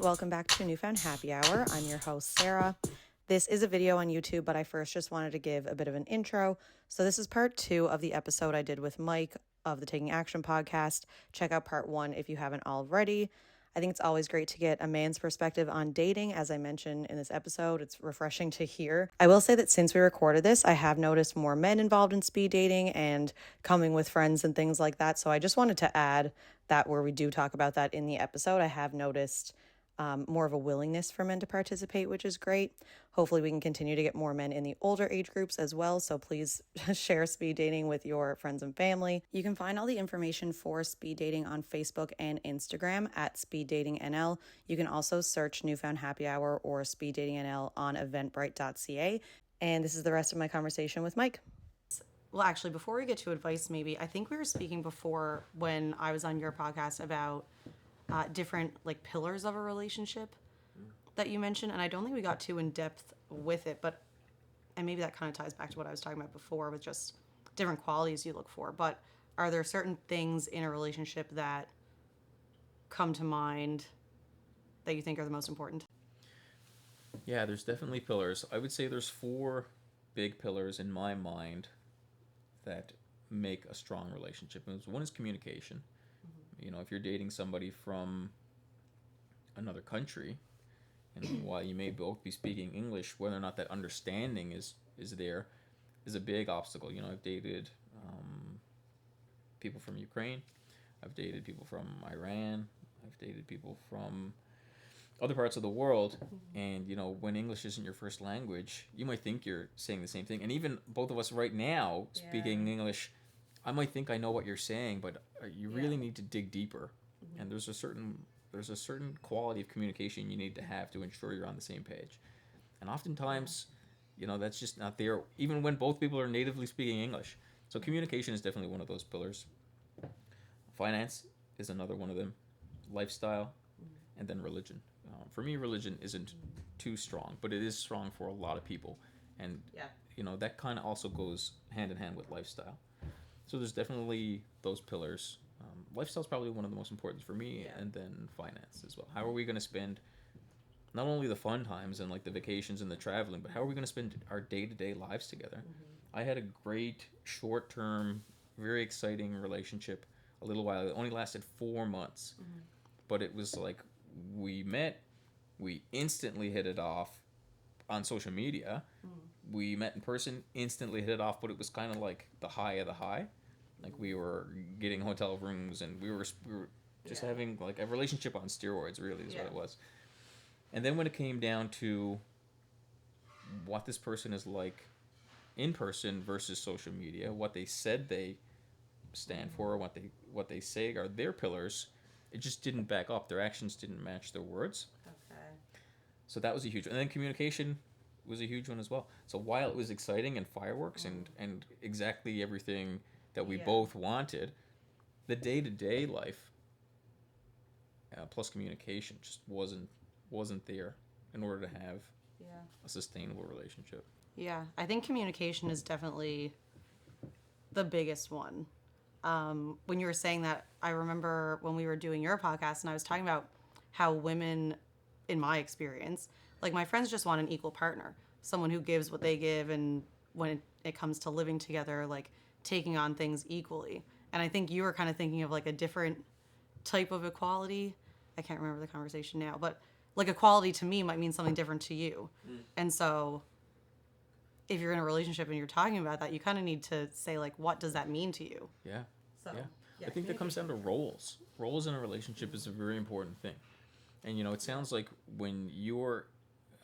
welcome back to Newfound Happy Hour. I'm your host, Sarah. This is a video on YouTube, but I first just wanted to give a bit of an intro. So this is part 2 of the episode I did with Mike of the Taking Action podcast. Check out part 1 if you haven't already. I think it's always great to get a man's perspective on dating. As I mentioned in this episode, it's refreshing to hear. I will say that since we recorded this, I have noticed more men involved in speed dating and coming with friends and things like that. So I just wanted to add that where we do talk about that in the episode, I have noticed more of a willingness for men to participate, which is great. Hopefully we can continue to get more men in the older age groups as well. So please share speed dating with your friends and family. You can find all the information for speed dating on Facebook and Instagram at Speed Dating NL. You can also search Newfound Happy Hour or Speed Dating NL on eventbrite.ca. And this is the rest of my conversation with Mike. Well, actually, before we get to advice, maybe, I think we were speaking before when I was on your podcast about different like pillars of a relationship that you mentioned, and I don't think we got too in depth with it, and maybe that kind of ties back to what I was talking about before with just different qualities you look for. But are there certain things in a relationship that come to mind that you think are the most important? Yeah, there's definitely pillars. I would say there's 4 big pillars in my mind that make a strong relationship. One is communication. You know, if you're dating somebody from another country, and while you may both be speaking English, whether or not that understanding is there is a big obstacle. You know, I've dated people from Ukraine, I've dated people from Iran, I've dated people from other parts of the world, and you know, when English isn't your first language, you might think you're saying the same thing, and even both of us right now speaking English, I might think I know what you're saying, but you really need to dig deeper. And there's a certain quality of communication you need to have to ensure you're on the same page. And oftentimes, you know, that's just not there, even when both people are natively speaking English. So communication is definitely one of those pillars. Finance is another one of them. Lifestyle, and then religion. For me, religion isn't too strong, but it is strong for a lot of people. And, you know, that kind of also goes hand in hand with lifestyle. So there's definitely those pillars. Lifestyle is probably one of the most important for me, and then finance as well. How are we going to spend not only the fun times and like the vacations and the traveling, but how are we going to spend our day-to-day lives together? I had a great short-term, very exciting relationship a little while. It only lasted 4 months, but it was like we met, we instantly hit it off on social media. We met in person, instantly hit it off, but it was kind of like the high of the high. Like we were getting hotel rooms, and we were just having like a relationship on steroids, really is what it was. And then when it came down to what this person is like in person versus social media, what they said they stand for, what they say are their pillars, it just didn't back up. Their actions didn't match their words. Okay. So that was a huge one. And then communication was a huge one as well. So while it was exciting and fireworks and exactly everything that we both wanted, the day-to-day life plus communication just wasn't there in order to have a sustainable relationship. Yeah, I think communication is definitely the biggest one. When you were saying that, I remember when we were doing your podcast and I was talking about how women, in my experience, like my friends just want an equal partner, someone who gives what they give, and when it comes to living together, like taking on things equally. And I think you were kind of thinking of like a different type of equality. I can't remember the conversation now, but like equality to me might mean something different to you. And so if you're in a relationship and you're talking about that, you kind of need to say like, what does that mean to you? Yeah. So, I think that comes down to roles. Roles in a relationship is a very important thing. And, you know, it sounds like when you're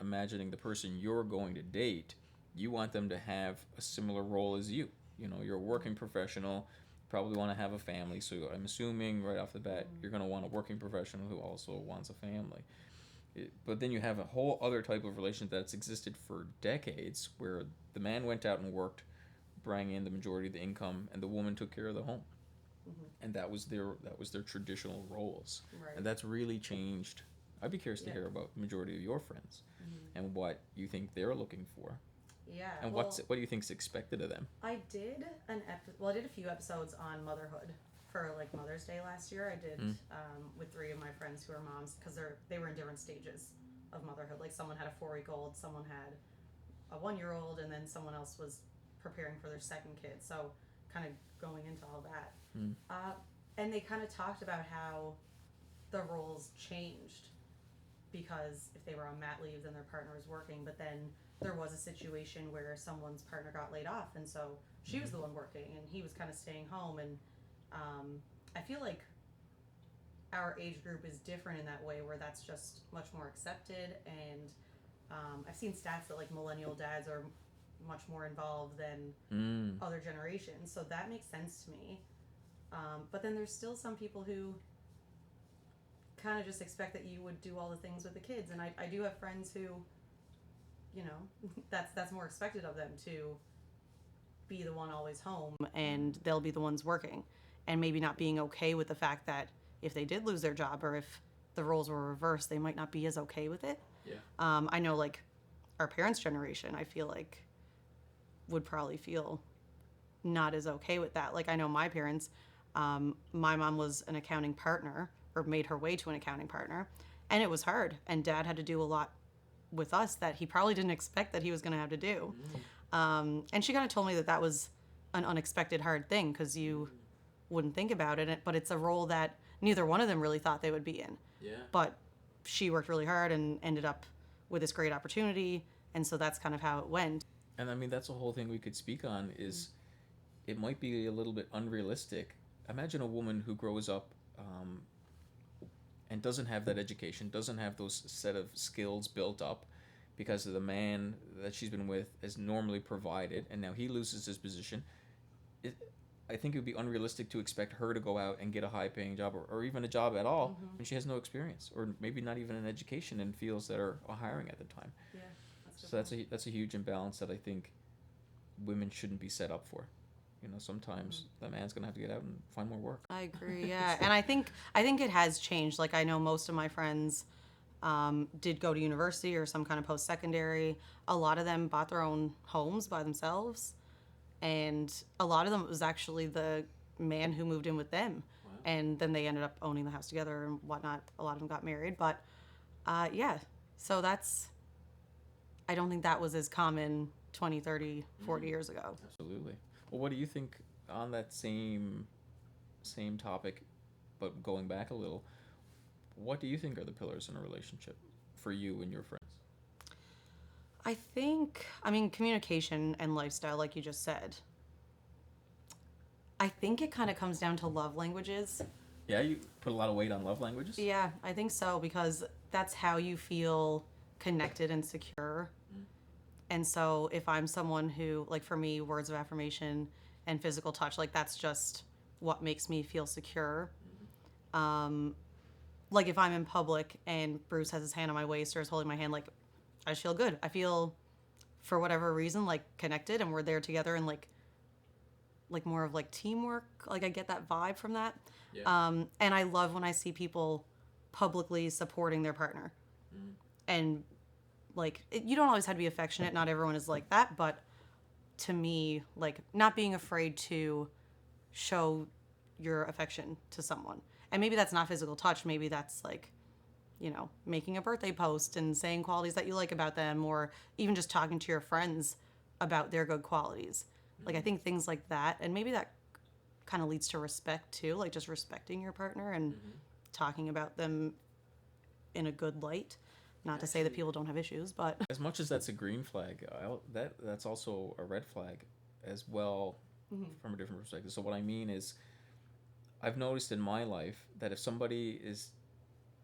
imagining the person you're going to date, you want them to have a similar role as you. You know, you're a working professional, probably want to have a family. So I'm assuming right off the bat, you're going to want a working professional who also wants a family. But then you have a whole other type of relationship that's existed for decades, where the man went out and worked, bringing in the majority of the income, and the woman took care of the home. And that was their traditional roles. Right. And that's really changed. I'd be curious to hear about the majority of your friends and what you think they're looking for. Yeah. And what do you think is expected of them? I did a few episodes on motherhood for like Mother's Day last year, I did with 3 of my friends who are moms, because they were in different stages of motherhood. Like someone had a 4-week-old, someone had a 1-year-old, and then someone else was preparing for their second kid. So kind of going into all that. And they kind of talked about how the roles changed, because if they were on mat leave, then their partner was working, but then there was a situation where someone's partner got laid off, and so she was the one working, and he was kind of staying home. And I feel like our age group is different in that way, where that's just much more accepted. And I've seen stats that like millennial dads are much more involved than other generations, so that makes sense to me. But then there's still some people who kind of just expect that you would do all the things with the kids, and I do have friends who, you know, that's more expected of them, to be the one always home, and they'll be the ones working, and maybe not being okay with the fact that if they did lose their job, or if the roles were reversed, they might not be as okay with it. Yeah. I know like our parents' generation, I feel like, would probably feel not as okay with that. Like I know my parents, my mom was an accounting partner, or made her way to an accounting partner, and it was hard, and dad had to do a lot with us that he probably didn't expect that he was going to have to do. And she kind of told me that was an unexpected hard thing, because you wouldn't think about it, but it's a role that neither one of them really thought they would be in. Yeah. But she worked really hard and ended up with this great opportunity, and so that's kind of how it went. And I mean, that's a whole thing we could speak on, is it might be a little bit unrealistic. Imagine a woman who grows up and doesn't have that education, doesn't have those set of skills built up, because of the man that she's been with is normally provided, and now he loses his position. I think it would be unrealistic to expect her to go out and get a high-paying job, or even a job at all, when she has no experience, or maybe not even an education in fields that are hiring at the time. Yeah, so that's a huge imbalance that I think women shouldn't be set up for. You know, sometimes the man's gonna have to get out and find more work. I agree. Yeah, and I think it has changed. Like I know most of my friends did go to university or some kind of post-secondary. A lot of them bought their own homes by themselves, and a lot of them, it was actually the man who moved in with them. Wow. And then they ended up owning the house together and whatnot. A lot of them got married, but yeah, so I don't think that was as common 20, 30, 40 years ago. Absolutely. Well, what do you think on that same topic, but going back a little? What do you think are the pillars in a relationship for you and your friends? I think, communication and lifestyle, like you just said. I think it kind of comes down to love languages. Yeah, you put a lot of weight on love languages? Yeah, I think so, because that's how you feel connected and secure. And so if I'm someone who, like for me, words of affirmation and physical touch, like that's just what makes me feel secure. Like if I'm in public and Bruce has his hand on my waist or is holding my hand, like I just feel good. I feel, for whatever reason, like connected, and we're there together, and like more of like teamwork. Like I get that vibe from that. Yeah. And I love when I see people publicly supporting their partner. And like, you don't always have to be affectionate. Not everyone is like that. But to me, like not being afraid to show your affection to someone. And maybe that's not physical touch. Maybe that's like, you know, making a birthday post and saying qualities that you like about them, or even just talking to your friends about their good qualities. Like I think things like that, and maybe that kind of leads to respect too, like just respecting your partner and talking about them in a good light. Not to say that people don't have issues, but as much as that's a green flag, that's also a red flag as well, from a different perspective. So what I mean is, I've noticed in my life that if somebody is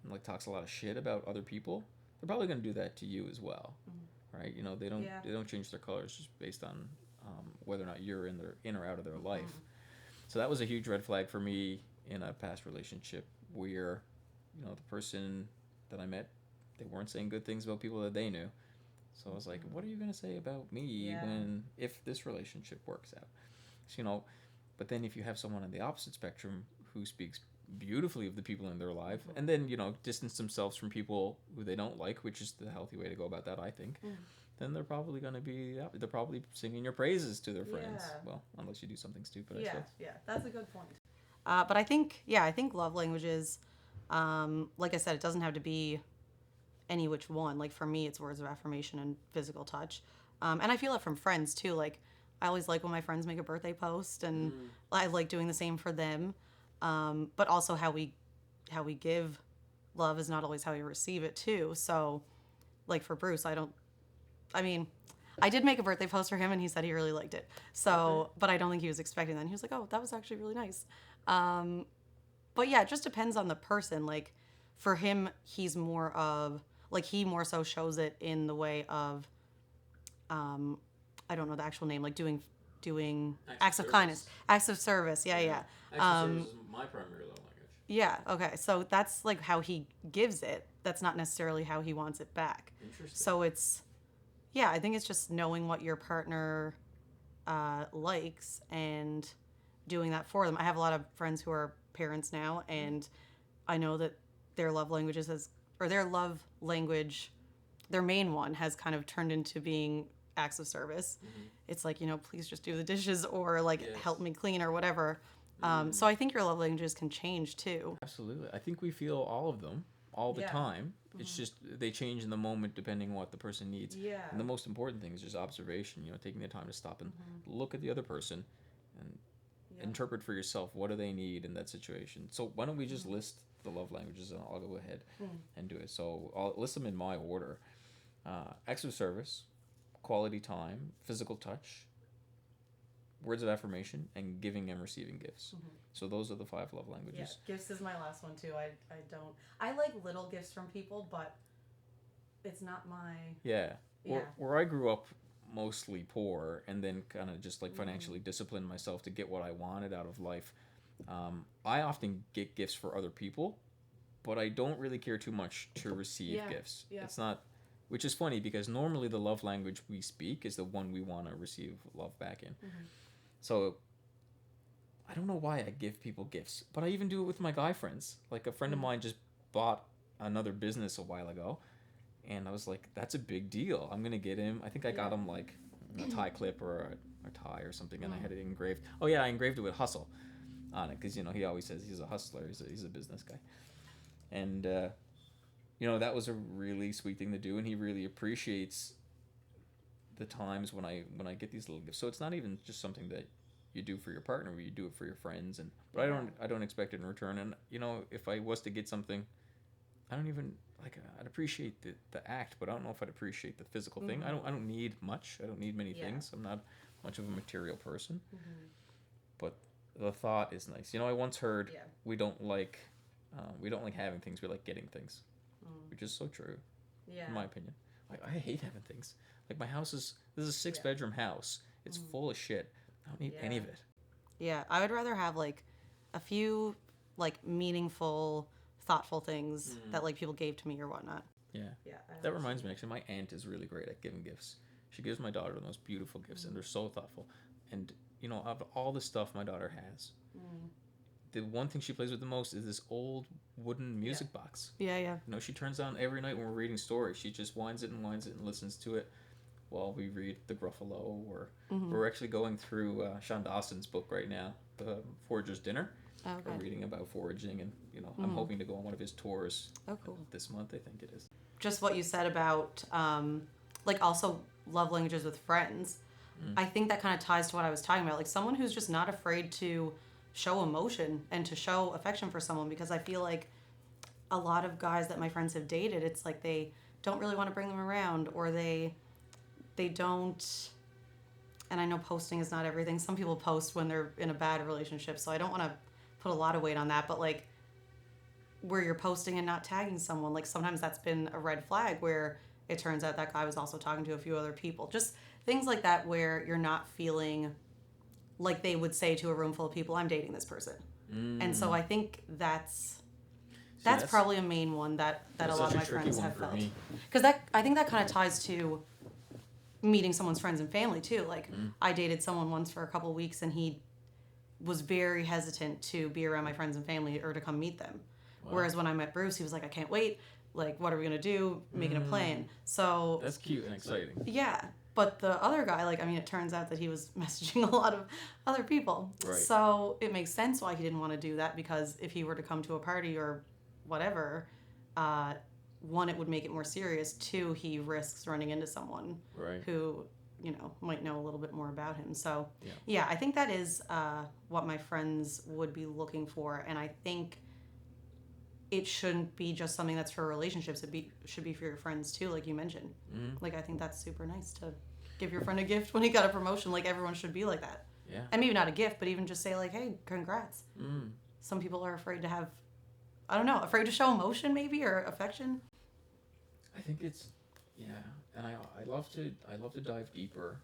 like talks a lot of shit about other people, they're probably going to do that to you as well, right? You know, they don't change their colors just based on whether or not you're in or out of their life. So that was a huge red flag for me in a past relationship where, you know, the person that I met, they weren't saying good things about people that they knew. So I was like, what are you going to say about me if this relationship works out? So, you know, but then if you have someone on the opposite spectrum who speaks beautifully of the people in their life, and then, you know, distance themselves from people who they don't like, which is the healthy way to go about that, I think, then they're probably going to be, they're probably singing your praises to their friends. Well, unless you do something stupid, I suppose. Yeah, that's a good point. But I think, I think love languages, like I said, it doesn't have to be any which one. Like for me, it's words of affirmation and physical touch. And I feel it from friends too. Like I always like when my friends make a birthday post, and I like doing the same for them. But also how we give love is not always how we receive it too. So, like for Bruce, I mean, I did make a birthday post for him, and he said he really liked it. So, but I don't think he was expecting that. And he was like, "Oh, that was actually really nice." But yeah, it just depends on the person. Like for him, he's more of like he more so shows it in the way of I don't know the actual name, like doing acts of kindness, acts of service. Yeah, yeah. Service is my primary love language. Yeah, okay. So that's like how he gives it. That's not necessarily how he wants it back. Interesting. So I think it's just knowing what your partner likes and doing that for them. I have a lot of friends who are parents now, and I know that their love languages their love language, their main one has kind of turned into being acts of service. It's like, please just do the dishes or like help me clean or whatever. So I think your love languages can change too. Absolutely. I think we feel all of them all the time. It's just they change in the moment depending on what the person needs. Yeah. And the most important thing is just observation, taking the time to stop and look at the other person and interpret for yourself what do they need in that situation. So why don't we just list the love languages, and I'll go ahead and do it. So I'll list them in my order. Acts of service, quality time, physical touch, words of affirmation, and giving and receiving gifts. So those are the 5 love languages. Yeah, gifts is my last one too. I like little gifts from people, but it's not my... Yeah. Where I grew up mostly poor, and then kind of just like financially disciplined myself to get what I wanted out of life. I often get gifts for other people, but I don't really care too much to receive gifts. Yeah. It's not, which is funny because normally the love language we speak is the one we want to receive love back in. So I don't know why I give people gifts, but I even do it with my guy friends. Like a friend of mine just bought another business a while ago, and I was like, that's a big deal. I'm going to get him, I think I got him like a tie clip or a tie or something, and I had it engraved. Oh yeah, I engraved it with hustle on it because, he always says he's a hustler, he's a business guy. And, that was a really sweet thing to do, and he really appreciates the times when I get these little gifts. So it's not even just something that you do for your partner, but you do it for your friends. But I don't expect it in return. And if I was to get something, I don't even I'd appreciate the act, but I don't know if I'd appreciate the physical thing. I don't need much. I don't need many things. I'm not much of a material person. But the thought is nice. I once heard we don't like having things. We like getting things, which is so true. Yeah. In my opinion, I hate having things. Like my house this is a 6-bedroom house. It's full of shit. I don't need any of it. Yeah, I would rather have like a few like meaningful, thoughtful things that like people gave to me or whatnot. Yeah. Yeah. That reminds me, actually, my aunt is really great at giving gifts. She gives my daughter the most beautiful gifts, and they're so thoughtful. And of all the stuff my daughter has, the one thing she plays with the most is this old wooden music box. Yeah, yeah. She turns on every night when we're reading stories. She just winds it and listens to it while we read The Gruffalo, or we're actually going through Sean Dawson's book right now, The Forager's Dinner. Okay. We're reading about foraging, and I'm hoping to go on one of his tours this month, I think it is. Just what you said about also love languages with friends. I think that kind of ties to what I was talking about. Like someone who's just not afraid to show emotion and to show affection for someone, because I feel like a lot of guys that my friends have dated, it's like they don't really want to bring them around, or they don't, and I know posting is not everything. Some people post when they're in a bad relationship, so I don't want to put a lot of weight on that, but like where you're posting and not tagging someone, like sometimes that's been a red flag where it turns out that guy was also talking to a few other people. Just things like that where you're not feeling like they would say to a room full of people, I'm dating this person. And so I think that's probably a main one that a lot of my friends have felt. Because I think that kind of ties to meeting someone's friends and family too. Like I dated someone once for a couple of weeks, and he was very hesitant to be around my friends and family or to come meet them. Wow. Whereas when I met Bruce, he was like, I can't wait. Like, what are we going to do? Making a plan. So that's cute and exciting. Yeah. But the other guy, like, I mean, it turns out that he was messaging a lot of other people. Right. So it makes sense why he didn't want to do that, because if he were to come to a party or whatever, one, it would make it more serious. Two, he risks running into someone Right. who, might know a little bit more about him. So, Yeah. I think that is what my friends would be looking for. And I think it shouldn't be just something that's for relationships. Should be for your friends too, like you mentioned. Mm-hmm. Like, I think that's super nice to give your friend a gift when he got a promotion. Like, everyone should be like that. Yeah. And maybe not a gift, but even just say like, hey, congrats. Mm. Some people are afraid to have, I don't know, afraid to show emotion maybe, or affection. I think it's, and I love to dive deeper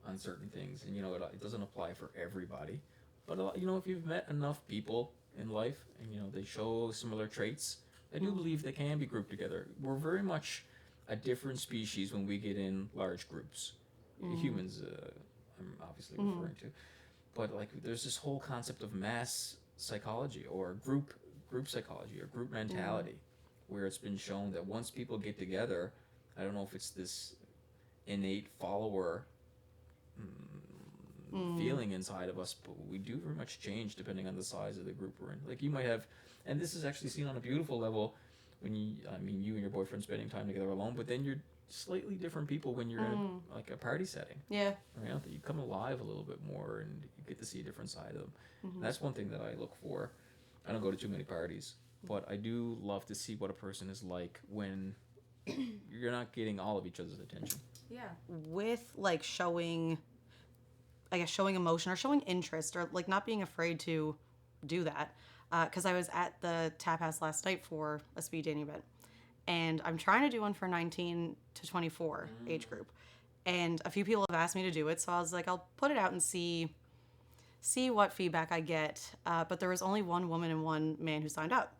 on certain things, and it doesn't apply for everybody, but if you've met enough people in life and they show similar traits, I do believe they can be grouped together. We're very much a different species when we get in large groups. Humans, I'm obviously referring to, but like there's this whole concept of mass psychology or group psychology or group mentality, where it's been shown that once people get together, I don't know if it's this innate follower feeling inside of us, but we do very much change depending on the size of the group we're in. Like you might have, and this is actually seen on a beautiful level when you and your boyfriend spending time together alone, but then you're slightly different people when you're in a party setting. Yeah. Right? That you come alive a little bit more and you get to see a different side of them. That's one thing that I look for. I don't go to too many parties, but I do love to see what a person is like when you're not getting all of each other's attention. Yeah. With like showing emotion or showing interest, or like not being afraid to do that. Because I was at the tap house last night for a speed dating event, and I'm trying to do one for 19 to 24 age group, and a few people have asked me to do it, so I was like, I'll put it out and see what feedback I get. But there was only one woman and one man who signed up.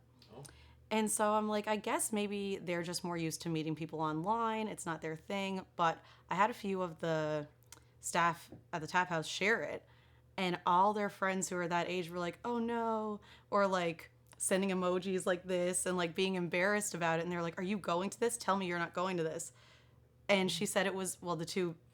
And so I'm like, I guess maybe they're just more used to meeting people online. It's not their thing. But I had a few of the staff at the tap house share it, and all their friends who are that age were like, oh no, or like sending emojis like this and like being embarrassed about it. And they're like, are you going to this? Tell me you're not going to this. And she said it was, well,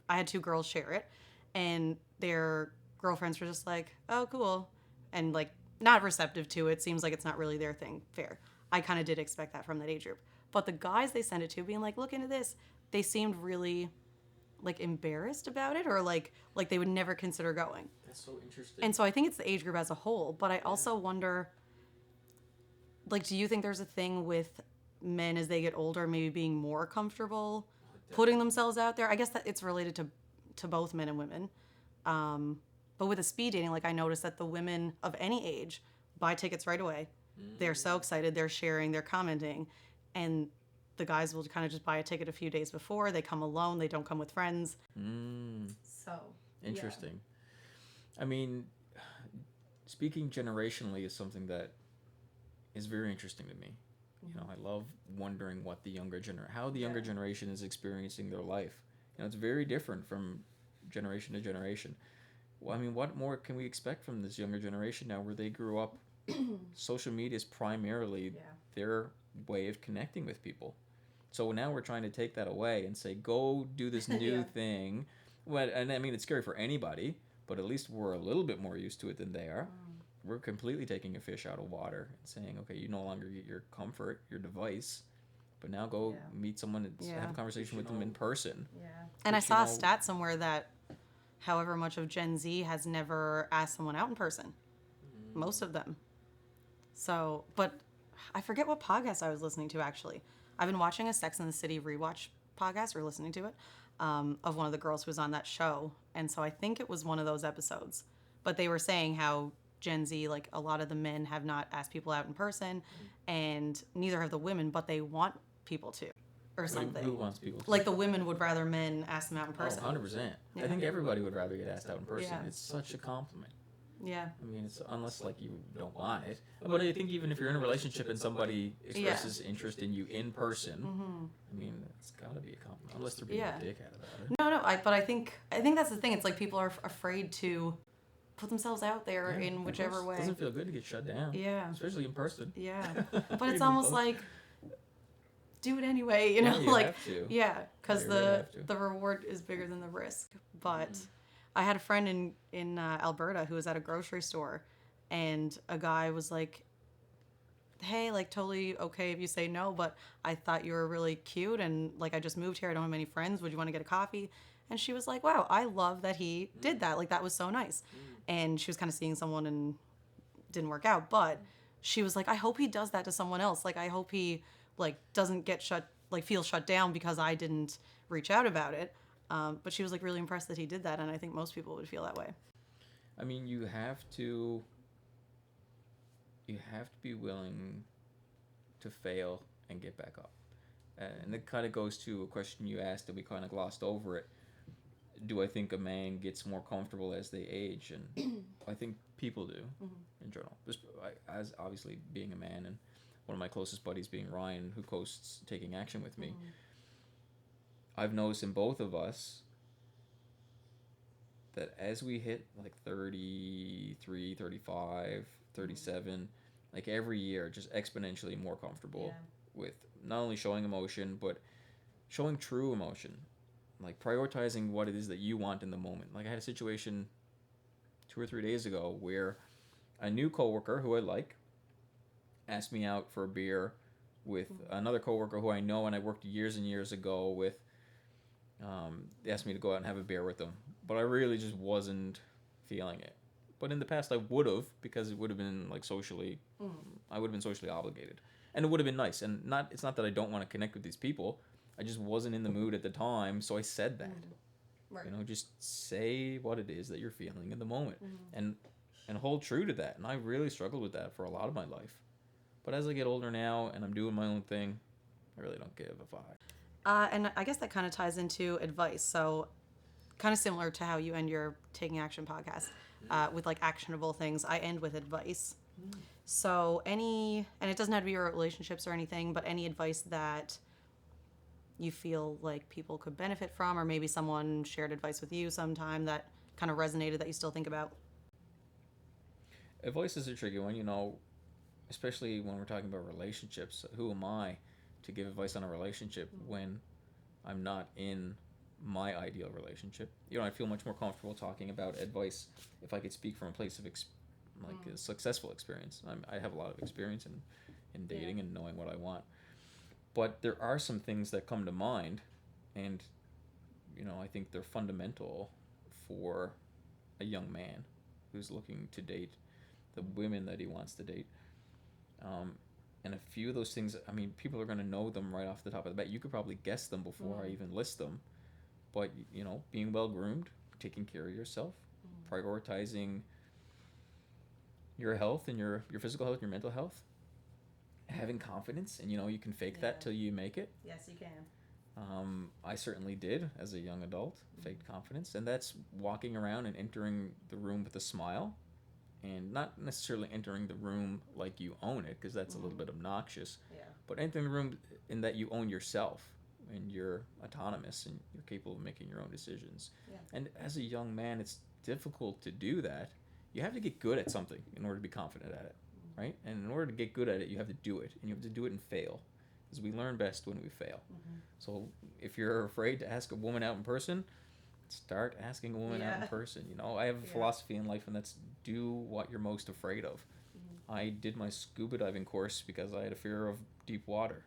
I had two girls share it, and their girlfriends were just like, oh, cool. And like not receptive to it. Seems like it's not really their thing. Fair. I kind of did expect that from that age group. But the guys they sent it to being like, look into this, they seemed really like embarrassed about it, or like they would never consider going. That's so interesting. And so I think it's the age group as a whole, but I also wonder, like, do you think there's a thing with men as they get older maybe being more comfortable putting themselves out there? I guess that it's related to both men and women. But with the speed dating, like I noticed that the women of any age buy tickets right away. They're so excited, they're sharing, they're commenting, and the guys will kind of just buy a ticket a few days before. They come alone, they don't come with friends. So Interesting. Yeah. I mean, speaking generationally is something that is very interesting to me. I love wondering what how the younger generation is experiencing their life. It's very different from generation to generation. Well, I mean, what more can we expect from this younger generation now, where they grew up? Social media is primarily their way of connecting with people. So now we're trying to take that away and say, go do this new thing. Well, and I mean, it's scary for anybody, but at least we're a little bit more used to it than they are. We're completely taking a fish out of water and saying, okay, you no longer get your comfort, your device, but now go meet someone and have a conversation with them in person. Yeah. And I saw a stat somewhere that however much of Gen Z has never asked someone out in person. Most of them. So, but I forget what podcast I was listening to, actually. I've been watching a Sex and the City rewatch podcast, or listening to it, of one of the girls who was on that show. And so I think it was one of those episodes. But they were saying how Gen Z, like a lot of the men have not asked people out in person, and neither have the women, but they want people to, or something. Who wants people to? Like the women would rather men ask them out in person. 100%. I think everybody would rather get asked out in person. Yeah. It's such a compliment. Yeah. I mean, it's unless like you don't want it. But I think even if you're in a relationship and somebody expresses interest in you in person, I mean, it's got to be a compliment. Unless they're being a dickhead about it. No. But I think that's the thing. It's like people are afraid to put themselves out there in whichever way. It doesn't feel good to get shut down. Yeah. Especially in person. Yeah. But it's almost like do it anyway, you Yeah, know, you like, have to. yeah, because You really have to. the reward is bigger than the risk. But I had a friend in Alberta who was at a grocery store, and a guy was like, hey, like, totally okay if you say no, but I thought you were really cute, and like, I just moved here, I don't have many friends, would you want to get a coffee? And she was like, wow, I love that he did that, like, that was so nice. And she was kind of seeing someone and didn't work out, but she was like, I hope he does that to someone else, like, I hope he like doesn't get feel shut down because I didn't reach out about it. But she was like really impressed that he did that, and I think most people would feel that way. I mean, you have to be willing to fail and get back up. And it kind of goes to a question you asked that we kind of glossed over it. Do I think a man gets more comfortable as they age? And I think people do in general. As obviously being a man, and one of my closest buddies being Ryan, who hosts Taking Action with me, I've noticed in both of us that as we hit like 33, 35, 37, like every year, just exponentially more comfortable with not only showing emotion, but showing true emotion. Like prioritizing what it is that you want in the moment. Like I had a situation 2 or 3 days ago where a new coworker who I like asked me out for a beer with another coworker who I know and I worked years and years ago with. They asked me to go out and have a beer with them, but I really just wasn't feeling it. But in the past, I would have, because it would have been like socially, I would have been socially obligated, and it would have been nice. And not, it's not that I don't want to connect with these people. I just wasn't in the mood at the time, so I said that. Right. You know, just say what it is that you're feeling in the moment, and hold true to that. And I really struggled with that for a lot of my life. But as I get older now and I'm doing my own thing, I really don't give a fuck. And I guess that kind of ties into advice. So, kind of similar to how you end your Taking Action podcast with like actionable things, I end with advice. So, and it doesn't have to be your relationships or anything, but any advice that you feel like people could benefit from, or maybe someone shared advice with you sometime that kind of resonated that you still think about. Advice is a tricky one, you know, especially when we're talking about relationships. Who am I to give advice on a relationship when I'm not in my ideal relationship? You know, I feel much more comfortable talking about advice if I could speak from a place of a successful experience. I have a lot of experience in dating and knowing what I want. But there are some things that come to mind, and you know, I think they're fundamental for a young man who's looking to date the women that he wants to date. And a few of those things, I mean, people are going to know them right off the top of the bat. You could probably guess them before I even list them. But, you know, being well groomed, taking care of yourself, prioritizing your health and your physical health, your mental health, having confidence, and, you know, you can fake that till you make it. Yes, you can. I certainly did as a young adult, faked confidence. And that's walking around and entering the room with a smile. And not necessarily entering the room like you own it, because that's a little bit obnoxious. Yeah. But entering the room in that you own yourself, and you're autonomous, and you're capable of making your own decisions. Yeah. And as a young man, it's difficult to do that. You have to get good at something in order to be confident at it, right? And in order to get good at it, you have to do it, and you have to do it and fail, because we learn best when we fail. So if you're afraid to ask a woman out in person, start asking a woman out in person. You know, I have a philosophy in life, and that's do what you're most afraid of. I did my scuba diving course because I had a fear of deep water.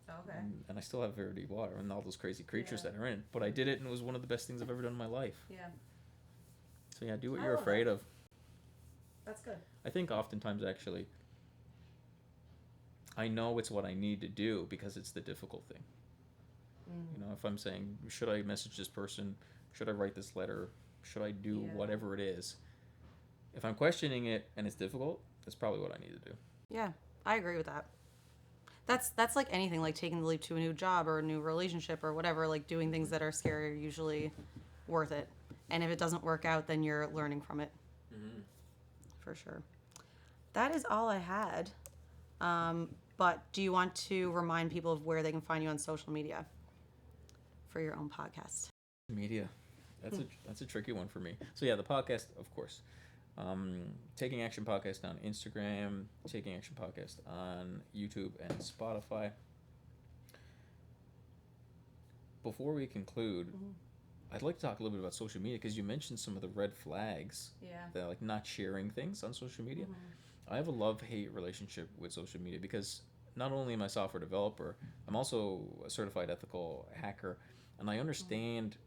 Okay. And I still have a fear of deep water and all those crazy creatures that are in it. But I did it, and it was one of the best things I've ever done in my life. Yeah. So yeah, do what you're afraid of. That's good. I think oftentimes, actually, I know it's what I need to do because it's the difficult thing. You know, if I'm saying, should I message this person? Should I write this letter? Should I do whatever it is? If I'm questioning it and it's difficult, that's probably what I need to do. Yeah, I agree with that. That's like anything, like taking the leap to a new job or a new relationship or whatever, like doing things that are scary are usually worth it. And if it doesn't work out, then you're learning from it. For sure. That is all I had. But do you want to remind people of where they can find you on social media for your own podcast? Media. That's a tricky one for me. So yeah, the podcast, of course. Taking Action Podcast on Instagram, Taking Action Podcast on YouTube and Spotify. before we conclude, I'd like to talk a little bit about social media because you mentioned some of the red flags. Yeah. That like not sharing things on social media. I have a love-hate relationship with social media because not only am I a software developer, I'm also a certified ethical hacker, and I understand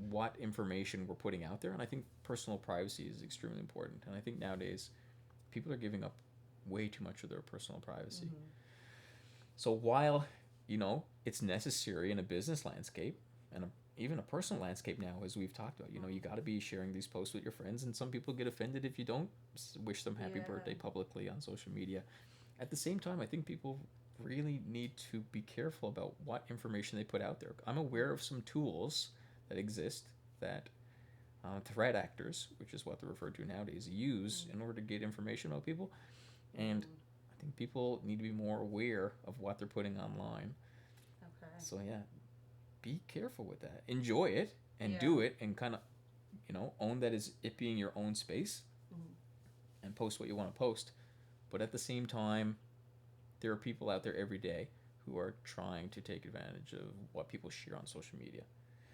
what information we're putting out there, and I think personal privacy is extremely important. And I think nowadays people are giving up way too much of their personal privacy. So while it's necessary in a business landscape and even a personal landscape now, as we've talked about, you got to be sharing these posts with your friends, and some people get offended if you don't wish them happy birthday publicly on social media. At the same time, I think people really need to be careful about what information they put out there. I'm aware of some tools that exist that threat actors, which is what they're referred to nowadays, use in order to get information about people. And I think people need to be more aware of what they're putting online. Okay. So yeah, be careful with that. Enjoy it and do it, and kind of, own that as it being your own space, and post what you want to post. But at the same time, there are people out there every day who are trying to take advantage of what people share on social media.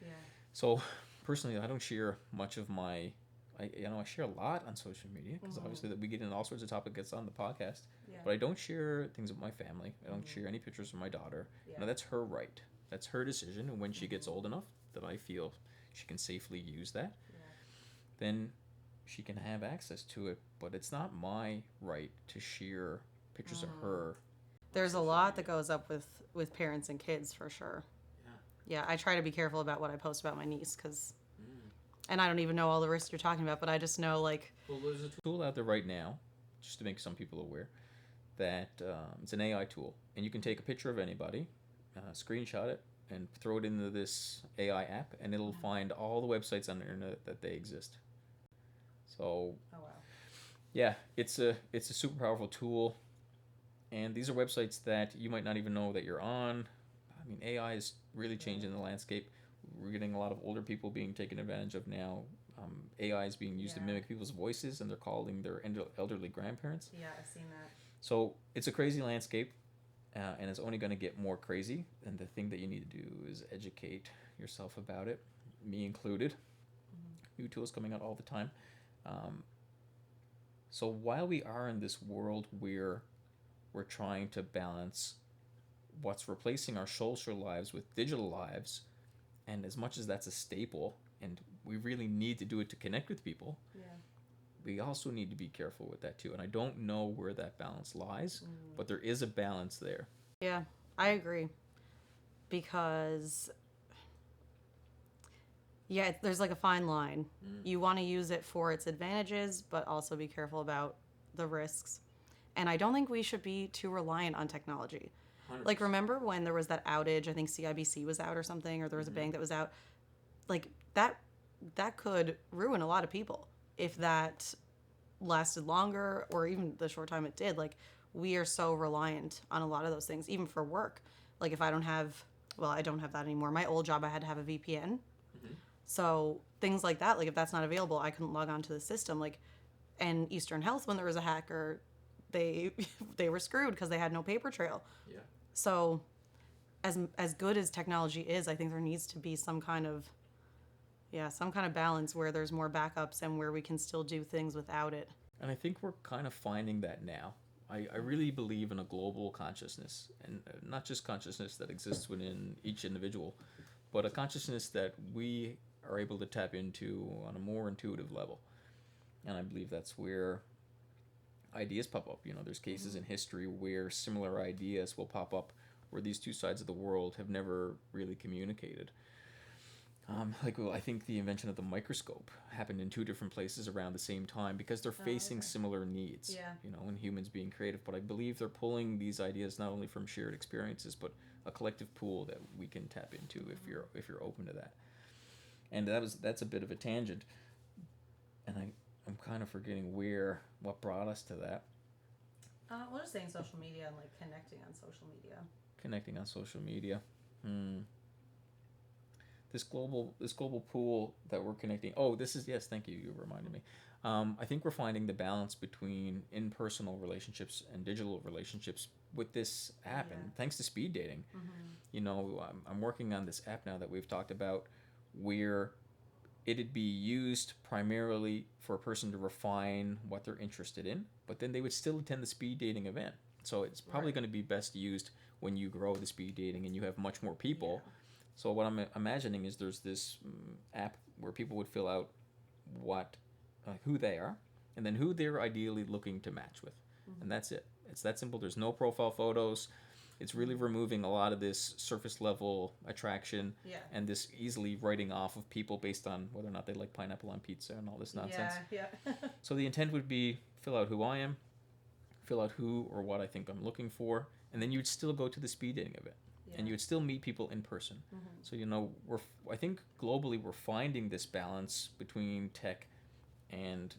Yeah. So personally, I don't share much of my. I share a lot on social media because obviously that we get into all sorts of topics on the podcast. Yeah. But I don't share things with my family. I don't share any pictures of my daughter. Yeah. Now that's her right. That's her decision. And when she gets old enough that I feel she can safely use that, then she can have access to it. But it's not my right to share pictures of her. There's a lot that goes up with parents and kids for sure. Yeah, I try to be careful about what I post about my niece because, and I don't even know all the risks you're talking about, but I just know like. Well, there's a tool out there right now, just to make some people aware, that it's an AI tool, and you can take a picture of anybody, screenshot it, and throw it into this AI app, and it'll find all the websites on the internet that they exist. So. Oh wow. Yeah, it's a super powerful tool, and these are websites that you might not even know that you're on. I mean, AI is really changing the landscape. We're getting a lot of older people being taken advantage of now. AI is being used to mimic people's voices, and they're calling their elderly grandparents. Yeah, I've seen that. So it's a crazy landscape, and it's only going to get more crazy. And the thing that you need to do is educate yourself about it, me included. New tools coming out all the time. So while we are in this world where we're trying to balance what's replacing our social lives with digital lives, and as much as that's a staple, and we really need to do it to connect with people, we also need to be careful with that too. And I don't know where that balance lies, but there is a balance there. Yeah, I agree. Because, there's like a fine line. You want to use it for its advantages, but also be careful about the risks. And I don't think we should be too reliant on technology. 100%. Like, remember when there was that outage? I think CIBC was out or something, or there was a bank that was out. Like, that could ruin a lot of people if that lasted longer, or even the short time it did. Like, we are so reliant on a lot of those things, even for work. Like, if I don't have, well, I don't have that anymore. My old job, I had to have a VPN. So things like that, like if that's not available, I couldn't log on to the system. Like, and Eastern Health, when there was a hacker, they were screwed because they had no paper trail. Yeah. So as good as technology is, I think there needs to be some kind of balance where there's more backups and where we can still do things without it. And I think we're kind of finding that now. I really believe in a global consciousness, and not just consciousness that exists within each individual, but a consciousness that we are able to tap into on a more intuitive level. And I believe that's where ideas pop up. There's cases in history where similar ideas will pop up where these two sides of the world have never really communicated. I think the invention of the microscope happened in two different places around the same time because they're facing similar needs. Yeah. In humans being creative. But I believe they're pulling these ideas not only from shared experiences, but a collective pool that we can tap into if you're open to that. And that's a bit of a tangent, and I'm kind of forgetting what brought us to that. We're just saying social media and like connecting on social media. Connecting on social media. This global pool that we're connecting. Oh, this is, yes, thank you. You reminded me. I think we're finding the balance between in-personal relationships and digital relationships with this app, Yeah. and thanks to speed dating. You know, I'm working on this app now that we've talked about, where it'd be used primarily for a person to refine what they're interested in, but then they would still attend the speed dating event. So it's probably Right. going to be best used when you grow the speed dating and you have much more people. Yeah. So what I'm imagining is there's this app where people would fill out what, who they are, and then who they're ideally looking to match with, and that's it. It's that simple. There's no profile photos. It's really removing a lot of this surface level attraction Yeah. and this easily writing off of people based on whether or not they like pineapple on pizza and all this nonsense. Yeah. Yeah. So the intent would be fill out who I am, fill out who or what I think I'm looking for, and then you would still go to the speed dating event. And you would still meet people in person. So you know, I think globally we're finding this balance between tech and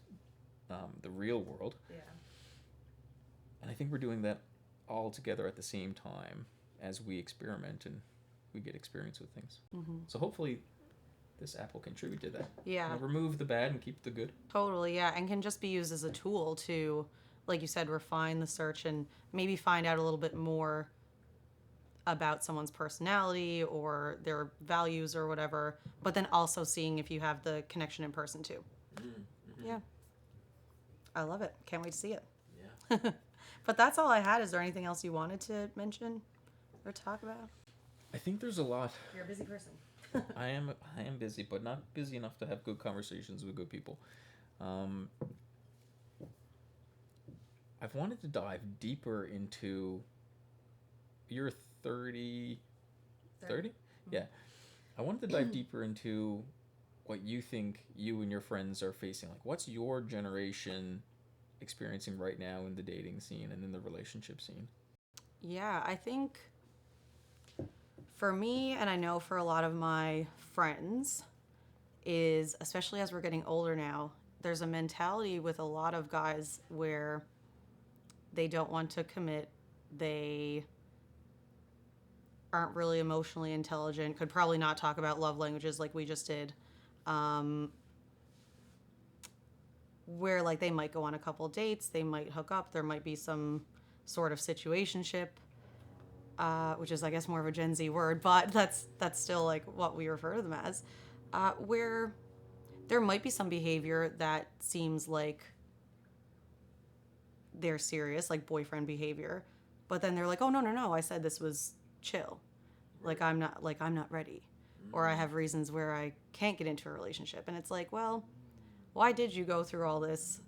the real world, Yeah. and I think we're doing that all together at the same time as we experiment and we get experience with things. So hopefully this app will contribute to that. Yeah. You know, remove the bad and keep the good. Totally, yeah, and can just be used as a tool to, like you said, refine the search and maybe find out a little bit more about someone's personality or their values or whatever, but then also seeing if you have the connection in person too. Yeah. I love it. Can't wait to see it. Yeah. But that's all I had. Is there anything else you wanted to mention or talk about? I think there's a lot. You're a busy person. I am busy, but not busy enough to have good conversations with good people. I've wanted to dive deeper into your 30. Yeah. I wanted to dive deeper into what you think you and your friends are facing. Like, what's your generation experiencing right now in the dating scene and in the relationship scene? Yeah, I think for me, and I know for a lot of my friends, is especially as we're getting older now, there's a mentality with a lot of guys where they don't want to commit. They aren't really emotionally intelligent, could probably not talk about love languages like we just did. Where like they might go on a couple dates, they might hook up, there might be some sort of situationship, which is I guess more of a Gen Z word, but that's still like what we refer to them as, where there might be some behavior that seems like they're serious, like boyfriend behavior, but then they're like, oh no, I said this was chill, like I'm not ready, or I have reasons where I can't get into a relationship, and it's like, well, why did you go through all this?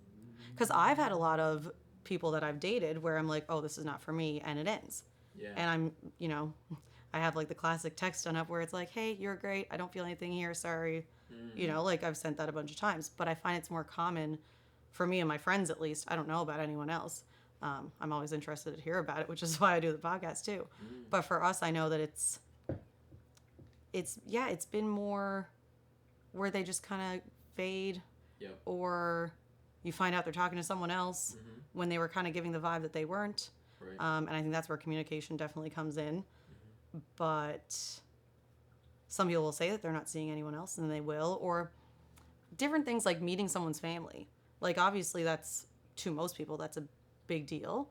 Because I've had a lot of people that I've dated where I'm like, oh, this is not for me, and it ends. Yeah. And I'm, I have like the classic text done up where it's like, hey, you're great, I don't feel anything here, sorry. Like I've sent that a bunch of times, but I find it's more common for me and my friends, at least. I don't know about anyone else. I'm always interested to hear about it, which is why I do the podcast too. But for us, I know that it's been more where they just kind of fade. Yep. Or you find out they're talking to someone else when they were kind of giving the vibe that they weren't. Right. And I think that's where communication definitely comes in. But some people will say that they're not seeing anyone else, and they will. Or different things like meeting someone's family. Like, obviously, that's, to most people, that's a big deal.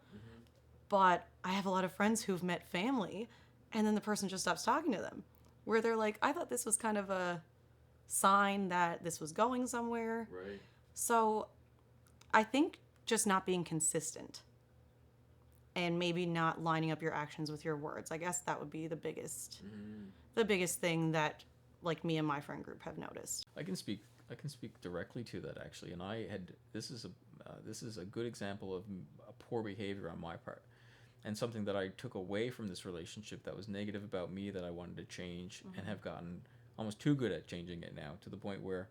But I have a lot of friends who've met family, and then the person just stops talking to them. Where they're like, I thought this was kind of a sign that this was going somewhere. Right. So I think just not being consistent and maybe not lining up your actions with your words. I guess that would be the biggest thing that like me and my friend group have noticed. I can speak directly to that, actually, and this is a good example of a poor behavior on my part, and something that I took away from this relationship that was negative about me that I wanted to change, and have gotten almost too good at changing it now, to the point where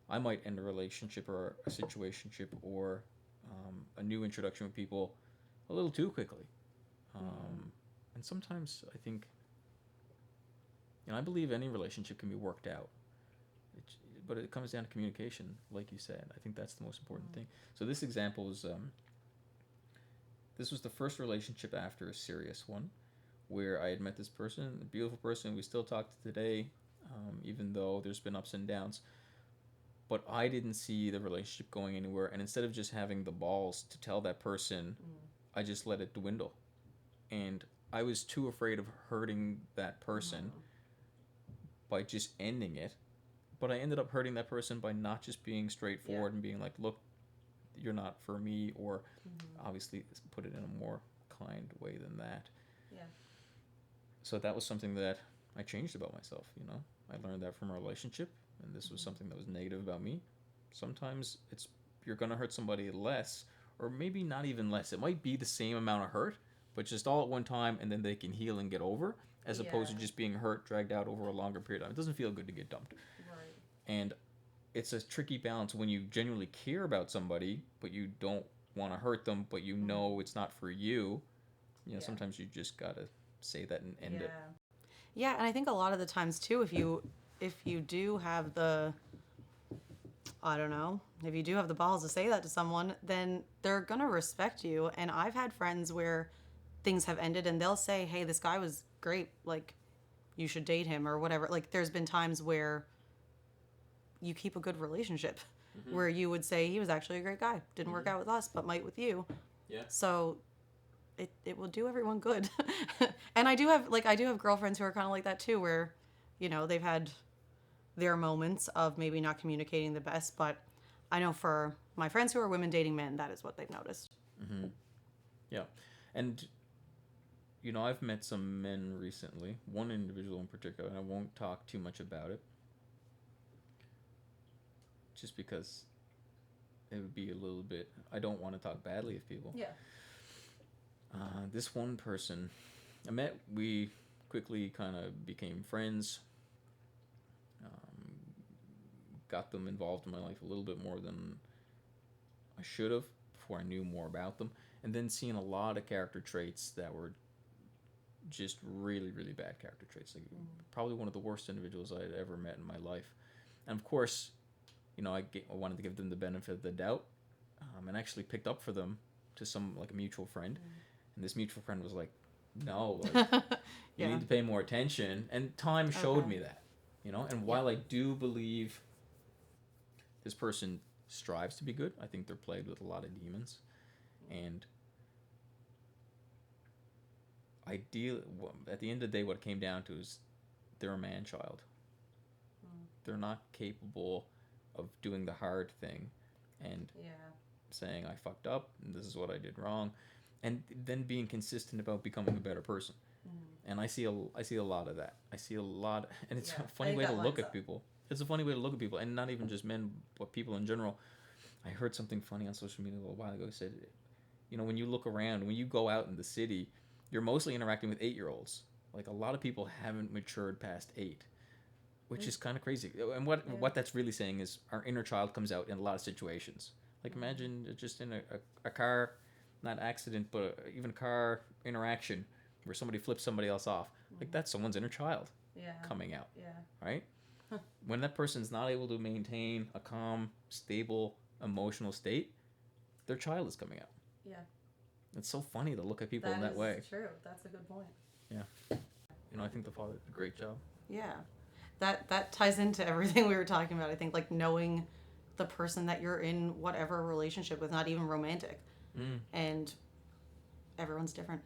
I might end a relationship or a situationship or a new introduction with people a little too quickly. And sometimes I think, I believe any relationship can be worked out. But it comes down to communication, like you said. I think that's the most important thing. So this example is, this was the first relationship after a serious one, where I had met this person, a beautiful person. We still talk to today, even though there's been ups and downs. but I didn't see the relationship going anywhere. And instead of just having the balls to tell that person, I just let it dwindle. And I was too afraid of hurting that person by just ending it. But I ended up hurting that person by not just being straightforward and being like, look, you're not for me, or obviously put it in a more kind way than that. Yeah. So that was something that I changed about myself, you know. I learned that from a relationship, and this was something that was negative about me. Sometimes you're going to hurt somebody less, or maybe not even less. It might be the same amount of hurt, but just all at one time, and then they can heal and get over, as opposed to just being hurt, dragged out over a longer period of time. It doesn't feel good to get dumped. Right. And it's a tricky balance when you genuinely care about somebody, but you don't want to hurt them, but you know it's not for you. You know, sometimes you just got to say that and end it. Yeah, and I think a lot of the times too, if you do have the, I don't know, if you do have the balls to say that to someone, then they're gonna respect you. And I've had friends where things have ended and they'll say, hey, this guy was great, like, you should date him or whatever. Like, there's been times where you keep a good relationship where you would say, he was actually a great guy, didn't work out with us, but might with you. Yeah. So it will do everyone good. And I do have girlfriends who are kind of like that too, where, you know, they've had their moments of maybe not communicating the best, but I know for my friends who are women dating men, that is what they've noticed. Yeah. And, you know, I've met some men recently, one individual in particular, and I won't talk too much about it, just because it would be a little bit, I don't want to talk badly of people. Yeah. This one person I met, we quickly kind of became friends, got them involved in my life a little bit more than I should have before I knew more about them, and then seeing a lot of character traits that were just really, really bad character traits. Like, probably one of the worst individuals I had ever met in my life. And of course, you know, I wanted to give them the benefit of the doubt, and actually picked up for them to like a mutual friend. And this mutual friend was like, no, like, you need to pay more attention. And time showed me that, you know. And while I do believe this person strives to be good, I think they're plagued with a lot of demons. And at the end of the day, what it came down to is they're a man-child. They're not capable of doing the hard thing and saying, I fucked up, and this is what I did wrong, and then being consistent about becoming a better person. And I see a lot of that. I see a lot, and it's a funny way to look at people. It's a funny way to look at people, and not even just men, but people in general. I heard something funny on social media a little while ago. It said, you know, when you look around, when you go out in the city, you're mostly interacting with 8-year-olds. Like, a lot of people haven't matured past 8, which is kind of crazy. And what that's really saying is our inner child comes out in a lot of situations. Like, imagine just in a car, not accident, but even a car interaction where somebody flips somebody else off. Like, that's someone's inner child coming out. Right? When that person's not able to maintain a calm, stable, emotional state, their child is coming out. It's so funny to look at people in that way. That is true. That's a good point. Yeah. You know, I think the father did a great job. Yeah. That ties into everything we were talking about. I think, like, knowing the person that you're in whatever relationship with, not even romantic. And everyone's different.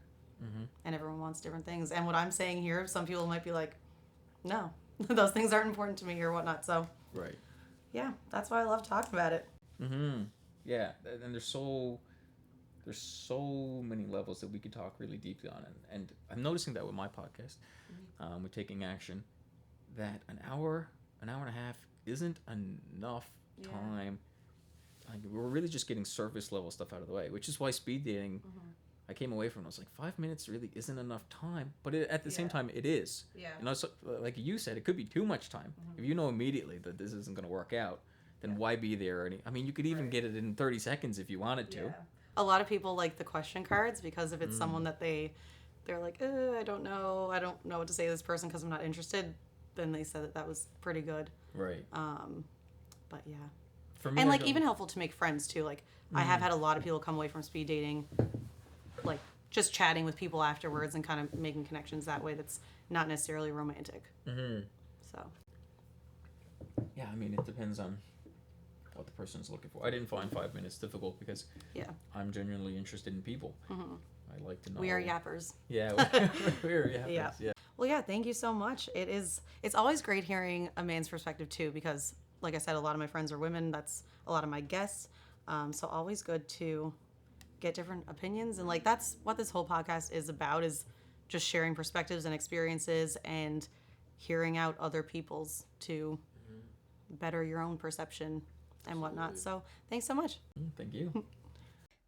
And everyone wants different things. And what I'm saying here, some people might be like, no, those things aren't important to me or whatnot. So, right. Yeah, that's why I love talking about it. Yeah, and there's so many levels that we could talk really deeply on. And I'm noticing that with my podcast, with Taking Action, that an hour and a half isn't enough time. Like, we're really just getting surface level stuff out of the way, which is why speed dating, I came away from it. I was like, 5 minutes really isn't enough time, but at the same time, it is. You know, so, like you said, it could be too much time. If you know immediately that this isn't going to work out, then why be there? I mean, you could even get it in 30 seconds if you wanted to. A lot of people like the question cards because if it's someone that they're like, I don't know what to say to this person because I'm not interested, then they said that was pretty good. Right. But yeah. For me, and like even helpful to make friends too. Like I have had a lot of people come away from speed dating, like just chatting with people afterwards and kind of making connections that way. That's not necessarily romantic. So. Yeah, I mean, it depends on what the person's looking for. I didn't find 5 minutes difficult because Yeah. I'm genuinely interested in people. I like to know. We are yappers. Yeah, we're yappers. Yeah. Yeah. Well, yeah, thank you so much. It's always great hearing a man's perspective too, because like I said, a lot of my friends are women. That's a lot of my guests. So always good to get different opinions. And like, that's what this whole podcast is about, is just sharing perspectives and experiences and hearing out other people's to better your own perception and whatnot. So thanks so much. Thank you.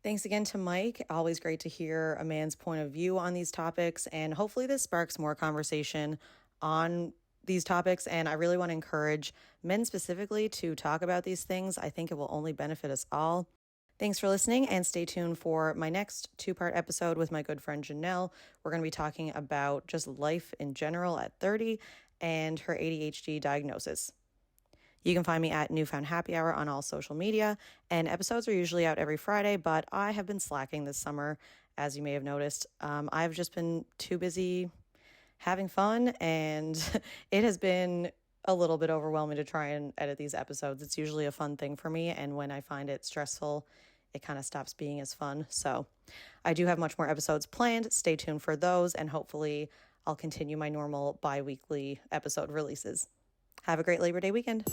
Thanks again to Mike. Always great to hear a man's point of view on these topics, and hopefully this sparks more conversation on these topics. And I really want to encourage men specifically to talk about these things. I think it will only benefit us all. Thanks for listening, and stay tuned for my next 2-part episode with my good friend Janelle. We're going to be talking about just life in general at 30 and her ADHD diagnosis. You can find me at Newfound Happy Hour on all social media, and episodes are usually out every Friday, but I have been slacking this summer, as you may have noticed. I've just been too busy having fun, and it has been a little bit overwhelming to try and edit these episodes. It's usually a fun thing for me, and when I find it stressful, it kind of stops being as fun. So I do have much more episodes planned. Stay tuned for those, and hopefully I'll continue my normal bi-weekly episode releases. Have a great Labor Day weekend.